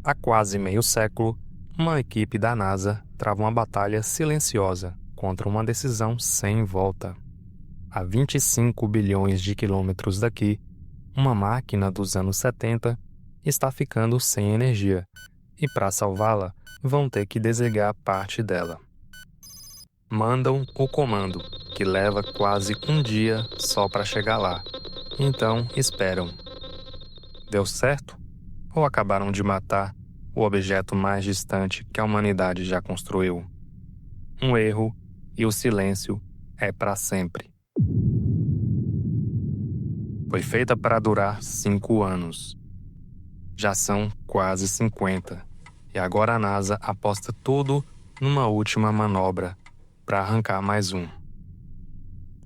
Há quase meio século, uma equipe da NASA trava uma batalha silenciosa contra uma decisão sem volta. A 25 bilhões de quilômetros daqui, uma máquina dos anos 70 está ficando sem energia, e para salvá-la, vão ter que desligar parte dela. Mandam o comando, que leva quase um dia só para chegar lá. Então esperam. Deu certo? Ou acabaram de matar o objeto mais distante que a humanidade já construiu? Um erro e o silêncio é para sempre. Foi feita para durar 5 anos. Já são quase 50. E agora a NASA aposta tudo numa última manobra para arrancar mais um.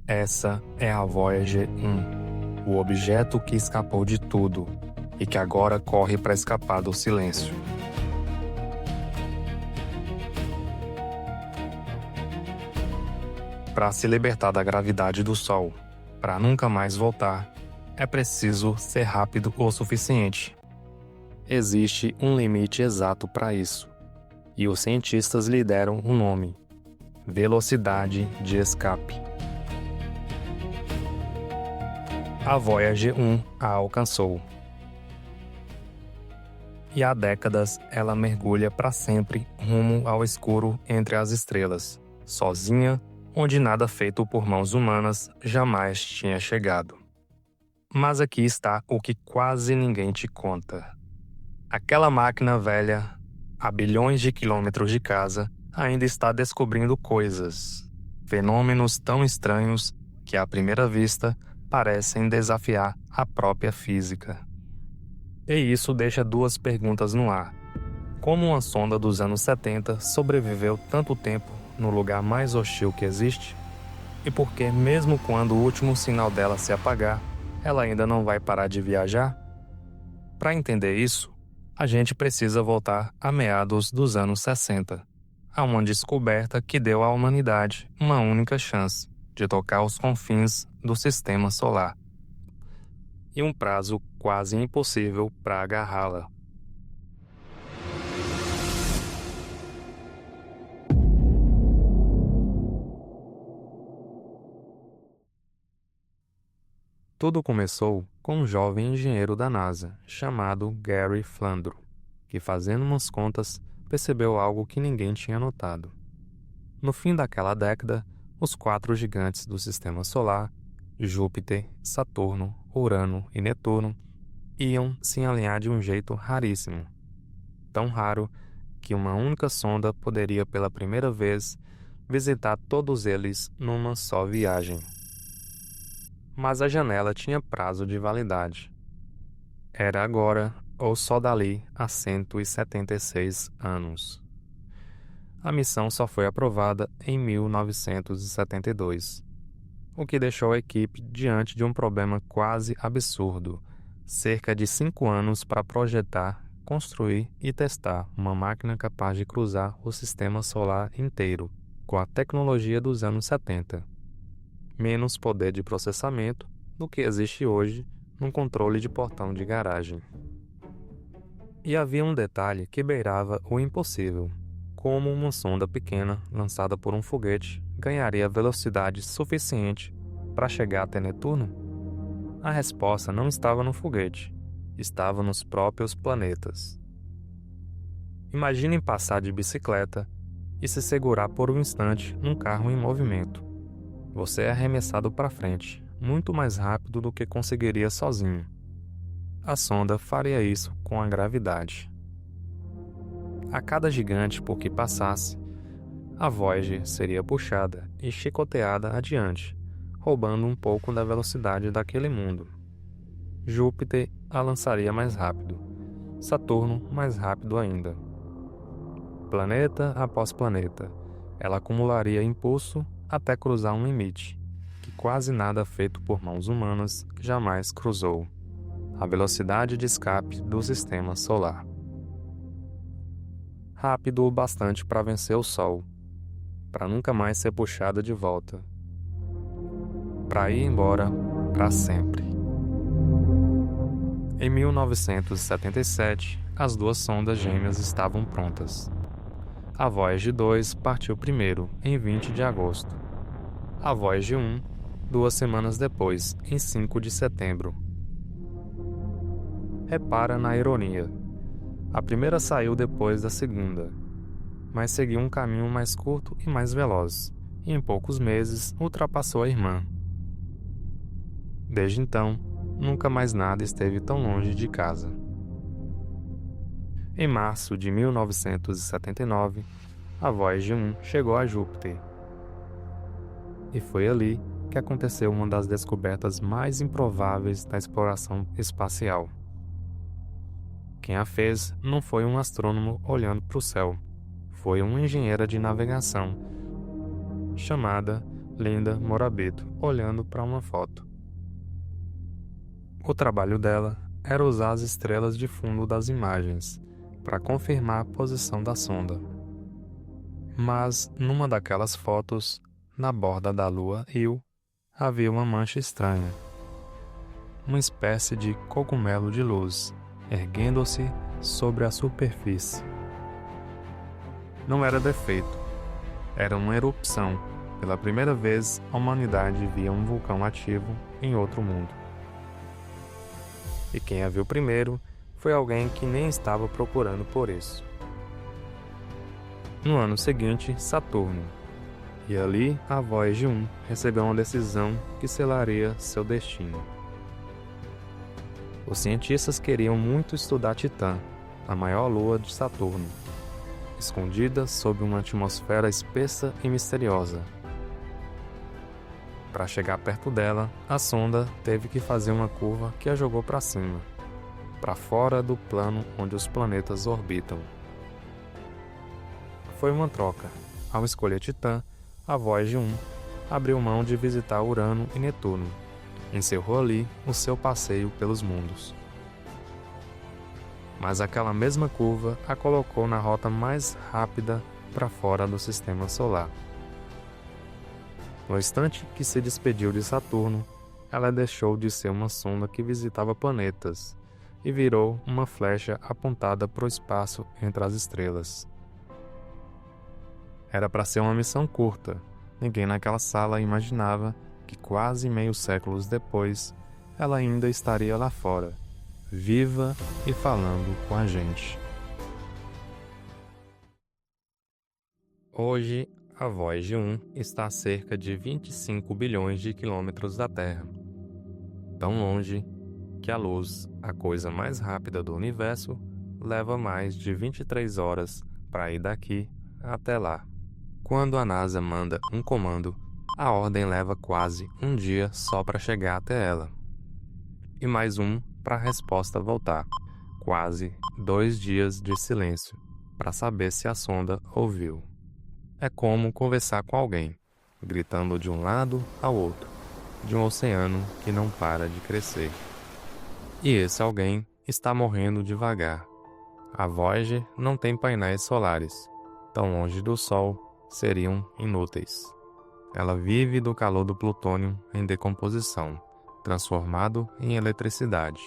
Essa é a Voyager 1, o objeto que escapou de tudo e que agora corre para escapar do silêncio. Para se libertar da gravidade do Sol, para nunca mais voltar, é preciso ser rápido o suficiente. Existe um limite exato para isso, e os cientistas lhe deram um nome: velocidade de escape. A Voyager 1 a alcançou. E há décadas ela mergulha para sempre rumo ao escuro entre as estrelas, sozinha, onde nada feito por mãos humanas jamais tinha chegado. Mas aqui está o que quase ninguém te conta. Aquela máquina velha, a bilhões de quilômetros de casa, ainda está descobrindo coisas, fenômenos tão estranhos que à primeira vista parecem desafiar a própria física. E isso deixa duas perguntas no ar. Como uma sonda dos anos 70 sobreviveu tanto tempo no lugar mais hostil que existe? E por que, mesmo quando o último sinal dela se apagar, ela ainda não vai parar de viajar? Para entender isso, a gente precisa voltar a meados dos anos 60, a uma descoberta que deu à humanidade uma única chance de tocar os confins do sistema solar, e um prazo quase impossível para agarrá-la. Tudo começou com um jovem engenheiro da NASA, chamado Gary Flandro, que, fazendo umas contas, percebeu algo que ninguém tinha notado. No fim daquela década, os 4 gigantes do Sistema Solar, Júpiter, Saturno, Urano e Netuno, iam se alinhar de um jeito raríssimo. Tão raro que uma única sonda poderia pela primeira vez visitar todos eles numa só viagem. Mas a janela tinha prazo de validade. Era agora ou só dali a 176 anos. A missão só foi aprovada em 1972, o que deixou a equipe diante de um problema quase absurdo: cerca de 5 anos para projetar, construir e testar uma máquina capaz de cruzar o sistema solar inteiro com a tecnologia dos anos 70. Menos poder de processamento do que existe hoje num controle de portão de garagem. E havia um detalhe que beirava o impossível: como uma sonda pequena lançada por um foguete ganharia velocidade suficiente para chegar até Netuno? A resposta não estava no foguete, estava nos próprios planetas. Imaginem passar de bicicleta e se segurar por um instante num carro em movimento. Você é arremessado para frente, muito mais rápido do que conseguiria sozinho. A sonda faria isso com a gravidade. A cada gigante por que passasse, a Voyager seria puxada e chicoteada adiante, roubando um pouco da velocidade daquele mundo. Júpiter a lançaria mais rápido, Saturno mais rápido ainda. Planeta após planeta, ela acumularia impulso até cruzar um limite, que quase nada feito por mãos humanas jamais cruzou: a velocidade de escape do sistema solar. Rápido o bastante para vencer o Sol, para nunca mais ser puxada de volta, para ir embora para sempre. Em 1977, as duas sondas gêmeas estavam prontas. A Voyager 2 partiu primeiro, em 20 de agosto. A Voyager 1, 2 semanas depois, em 5 de setembro. Repara na ironia. A primeira saiu depois da segunda, mas seguiu um caminho mais curto e mais veloz, e em poucos meses ultrapassou a irmã. Desde então, nunca mais nada esteve tão longe de casa. Em março de 1979, a Voyager 1 chegou a Júpiter. E foi ali que aconteceu uma das descobertas mais improváveis da exploração espacial. Quem a fez não foi um astrônomo olhando para o céu, foi uma engenheira de navegação, chamada Linda Morabito, olhando para uma foto. O trabalho dela era usar as estrelas de fundo das imagens, para confirmar a posição da sonda. Mas, numa daquelas fotos, na borda da lua Io, havia uma mancha estranha. Uma espécie de cogumelo de luz, erguendo-se sobre a superfície. Não era defeito, era uma erupção. Pela primeira vez, a humanidade via um vulcão ativo em outro mundo. E quem a viu primeiro foi alguém que nem estava procurando por isso. No ano seguinte, Saturno. E ali, a Voyager 1 recebeu uma decisão que selaria seu destino. Os cientistas queriam muito estudar Titã, a maior lua de Saturno, escondida sob uma atmosfera espessa e misteriosa. Para chegar perto dela, a sonda teve que fazer uma curva que a jogou para cima, para fora do plano onde os planetas orbitam. Foi uma troca. Ao escolher Titã, a Voyager 1 abriu mão de visitar Urano e Netuno. Encerrou ali o seu passeio pelos mundos. Mas aquela mesma curva a colocou na rota mais rápida para fora do sistema solar. No instante que se despediu de Saturno, ela deixou de ser uma sonda que visitava planetas e virou uma flecha apontada para o espaço entre as estrelas. Era para ser uma missão curta. Ninguém naquela sala imaginava que quase meio século depois, ela ainda estaria lá fora, viva e falando com a gente. Hoje, a Voyager 1 está a cerca de 25 bilhões de quilômetros da Terra. Tão longe que a luz, a coisa mais rápida do universo, leva mais de 23 horas para ir daqui até lá. Quando a NASA manda um comando, a ordem leva quase um dia só para chegar até ela. E mais um para a resposta voltar. Quase 2 dias de silêncio para saber se a sonda ouviu. É como conversar com alguém, gritando de um lado ao outro, de um oceano que não para de crescer. E esse alguém está morrendo devagar. A Voyager não tem painéis solares. Tão longe do Sol, seriam inúteis. Ela vive do calor do plutônio em decomposição, transformado em eletricidade.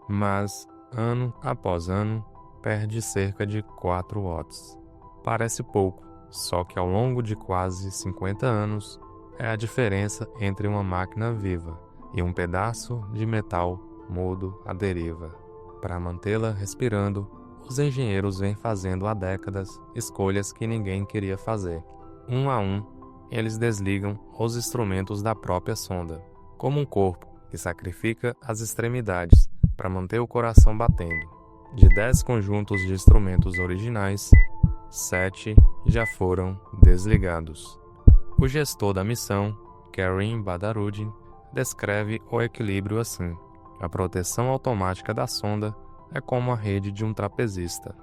Mas, ano após ano, perde cerca de 4 watts. Parece pouco, só que ao longo de quase 50 anos, é a diferença entre uma máquina viva e um pedaço de metal mudo à deriva. Para mantê-la respirando, os engenheiros vêm fazendo há décadas escolhas que ninguém queria fazer. Um a um, eles desligam os instrumentos da própria sonda, como um corpo que sacrifica as extremidades para manter o coração batendo. De 10 conjuntos de instrumentos originais, 7 já foram desligados. O gestor da missão, Karim Badarudin, descreve o equilíbrio assim: a proteção automática da sonda é como a rede de um trapezista.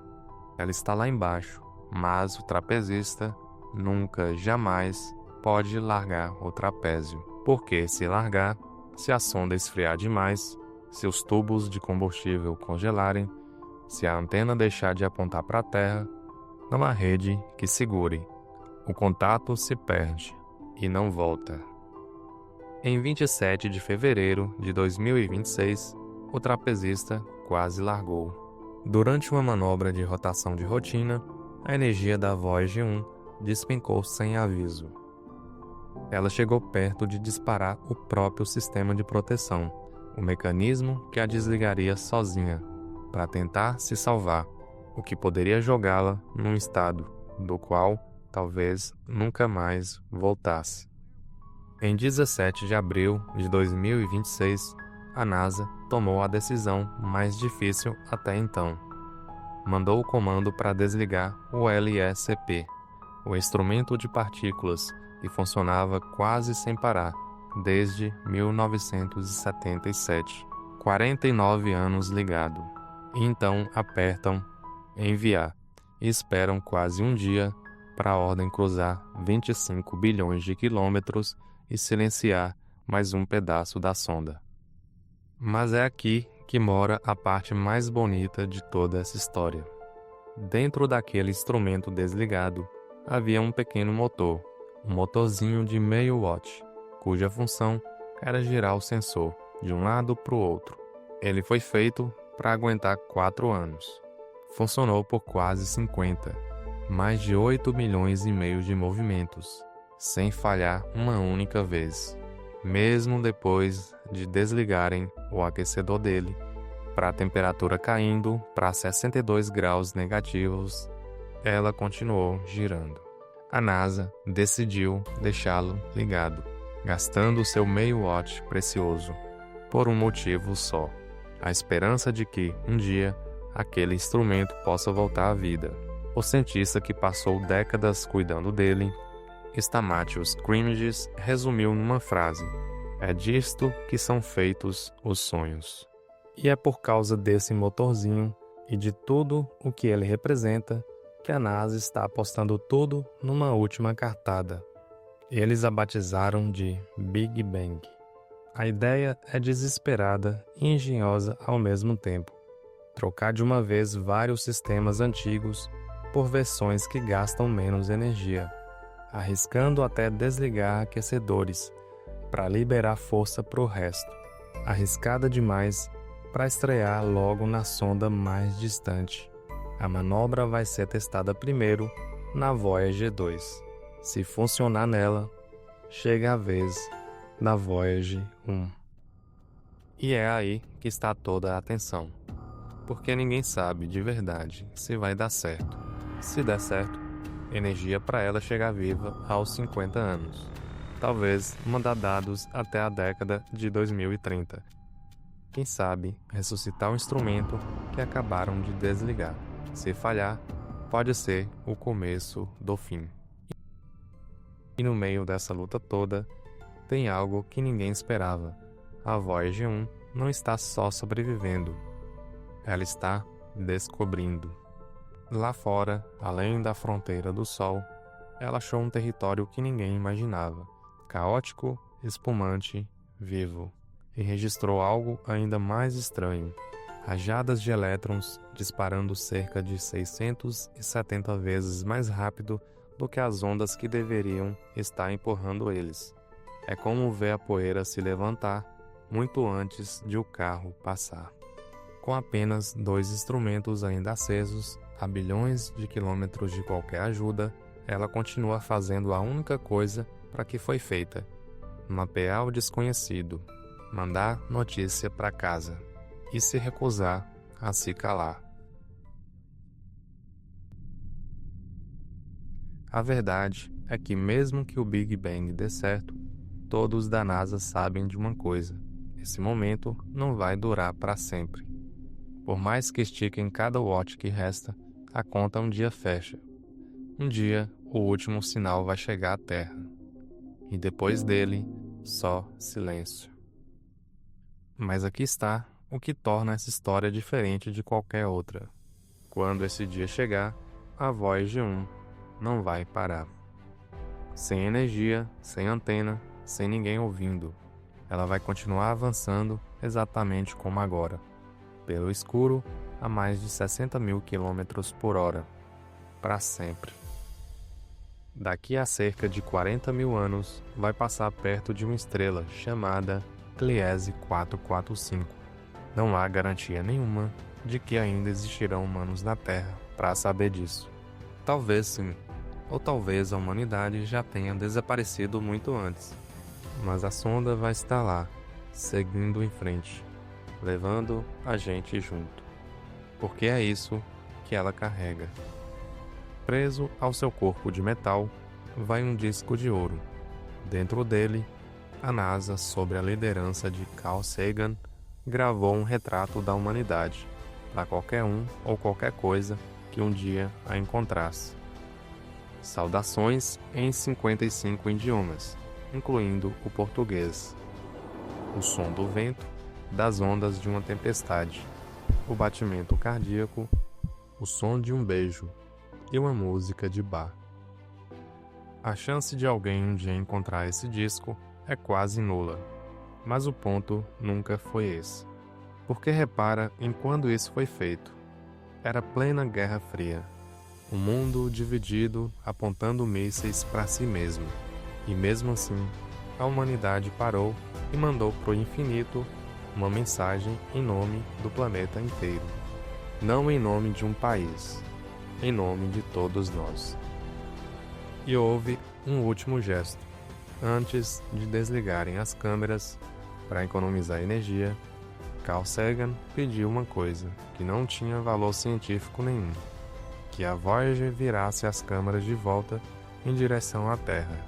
Ela está lá embaixo, mas o trapezista nunca, jamais pode largar o trapézio. Porque se largar, se a sonda esfriar demais, se os tubos de combustível congelarem, se a antena deixar de apontar para a Terra, não há rede que segure. O contato se perde e não volta. Em 27 de fevereiro de 2026, o trapezista quase largou. Durante uma manobra de rotação de rotina, a energia da Voyager 1 despencou sem aviso. Ela chegou perto de disparar o próprio sistema de proteção, o mecanismo que a desligaria sozinha, para tentar se salvar, o que poderia jogá-la num estado do qual talvez nunca mais voltasse. Em 17 de abril de 2026, a NASA tomou a decisão mais difícil até então. Mandou o comando para desligar o LECP, o instrumento de partículas, que funcionava quase sem parar desde 1977, 49 anos ligado. E então apertam enviar e esperam quase um dia para a ordem cruzar 25 bilhões de quilômetros e silenciar mais um pedaço da sonda. Mas é aqui que mora a parte mais bonita de toda essa história. Dentro daquele instrumento desligado, havia um pequeno motor, um motorzinho de meio watt, cuja função era girar o sensor de um lado para o outro. Ele foi feito para aguentar 4 anos. Funcionou por quase 50, mais de 8 milhões e meio de movimentos, sem falhar uma única vez. Mesmo depois de desligarem o aquecedor dele, para a temperatura caindo para 62 graus negativos, ela continuou girando. A NASA decidiu deixá-lo ligado, gastando seu meio watt precioso, por um motivo só: a esperança de que, um dia, aquele instrumento possa voltar à vida. O cientista que passou décadas cuidando dele, Stamatis Crimmins, resumiu numa frase: é disto que são feitos os sonhos. E é por causa desse motorzinho e de tudo o que ele representa que a NASA está apostando tudo numa última cartada. Eles a batizaram de Big Bang. A ideia é desesperada e engenhosa ao mesmo tempo. Trocar de uma vez vários sistemas antigos por versões que gastam menos energia, arriscando até desligar aquecedores para liberar força para o resto. Arriscada demais para estrear logo na sonda mais distante. A manobra vai ser testada primeiro na Voyager 2. Se funcionar nela, chega a vez da Voyager 1. E é aí que está toda a atenção, porque ninguém sabe de verdade se vai dar certo. Se der certo, energia para ela chegar viva aos 50 anos. Talvez mandar dados até a década de 2030. Quem sabe ressuscitar o instrumento que acabaram de desligar. Se falhar, pode ser o começo do fim. E no meio dessa luta toda, tem algo que ninguém esperava. A Voyager 1 não está só sobrevivendo, ela está descobrindo. Lá fora, além da fronteira do Sol, ela achou um território que ninguém imaginava. Caótico, espumante, vivo. E registrou algo ainda mais estranho. Rajadas de elétrons disparando cerca de 670 vezes mais rápido do que as ondas que deveriam estar empurrando eles. É como ver a poeira se levantar muito antes de o carro passar. Com apenas 2 instrumentos ainda acesos, a bilhões de quilômetros de qualquer ajuda, ela continua fazendo a única coisa para que foi feita: mapear o desconhecido, mandar notícia para casa e se recusar a se calar. A verdade é que mesmo que o Big Bang dê certo, todos da NASA sabem de uma coisa: esse momento não vai durar para sempre. Por mais que estiquem cada watt que resta, a conta um dia fecha. Um dia, o último sinal vai chegar à Terra. E depois dele, só silêncio. Mas aqui está o que torna essa história diferente de qualquer outra. Quando esse dia chegar, a Voyager 1 não vai parar. Sem energia, sem antena, sem ninguém ouvindo, ela vai continuar avançando exatamente como agora, pelo escuro a mais de 60 mil quilômetros por hora, para sempre. Daqui a cerca de 40 mil anos, vai passar perto de uma estrela chamada Gliese 445. Não há garantia nenhuma de que ainda existirão humanos na Terra para saber disso. Talvez sim, ou talvez a humanidade já tenha desaparecido muito antes, mas a sonda vai estar lá, seguindo em frente, levando a gente junto, porque é isso que ela carrega. Preso ao seu corpo de metal, vai um disco de ouro. Dentro dele, a NASA, sob a liderança de Carl Sagan, gravou um retrato da humanidade, para qualquer um ou qualquer coisa que um dia a encontrasse. Saudações em 55 idiomas, incluindo o português. O som do vento, das ondas de uma tempestade, o batimento cardíaco, o som de um beijo e uma música de bar. A chance de alguém um dia encontrar esse disco é quase nula, mas o ponto nunca foi esse. Porque repara em quando isso foi feito. Era plena Guerra Fria. O mundo dividido, apontando mísseis para si mesmo. E mesmo assim, a humanidade parou e mandou pro infinito uma mensagem em nome do planeta inteiro. Não em nome de um país, em nome de todos nós. E houve um último gesto. Antes de desligarem as câmeras, para economizar energia, Carl Sagan pediu uma coisa que não tinha valor científico nenhum: que a Voyager virasse as câmeras de volta em direção à Terra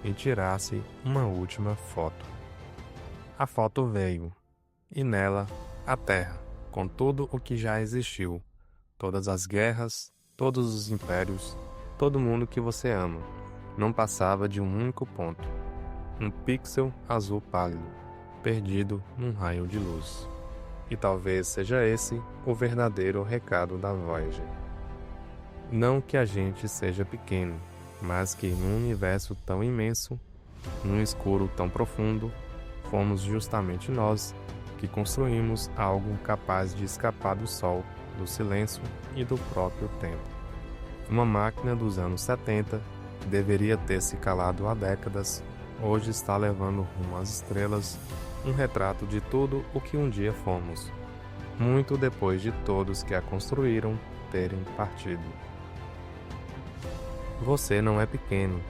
e tirasse uma última foto. A foto veio, e nela a Terra, com tudo o que já existiu, todas as guerras, todos os impérios, todo mundo que você ama, não passava de um único ponto, um pixel azul pálido, perdido num raio de luz. E talvez seja esse o verdadeiro recado da Voyager. Não que a gente seja pequeno, mas que num universo tão imenso, num escuro tão profundo, fomos justamente nós que construímos algo capaz de escapar do sol, do silêncio e do próprio tempo. Uma máquina dos anos 70, que deveria ter se calado há décadas, hoje está levando rumo às estrelas um retrato de tudo o que um dia fomos, muito depois de todos que a construíram terem partido. Você não é pequeno,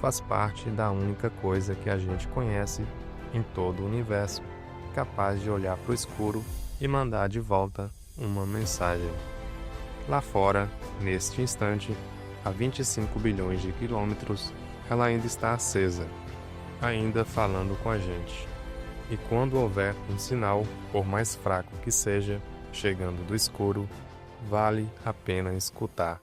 faz parte da única coisa que a gente conhece em todo o universo, capaz de olhar para o escuro e mandar de volta uma mensagem. Lá fora, neste instante, a 25 bilhões de quilômetros, ela ainda está acesa, ainda falando com a gente. E quando houver um sinal, por mais fraco que seja, chegando do escuro, vale a pena escutar.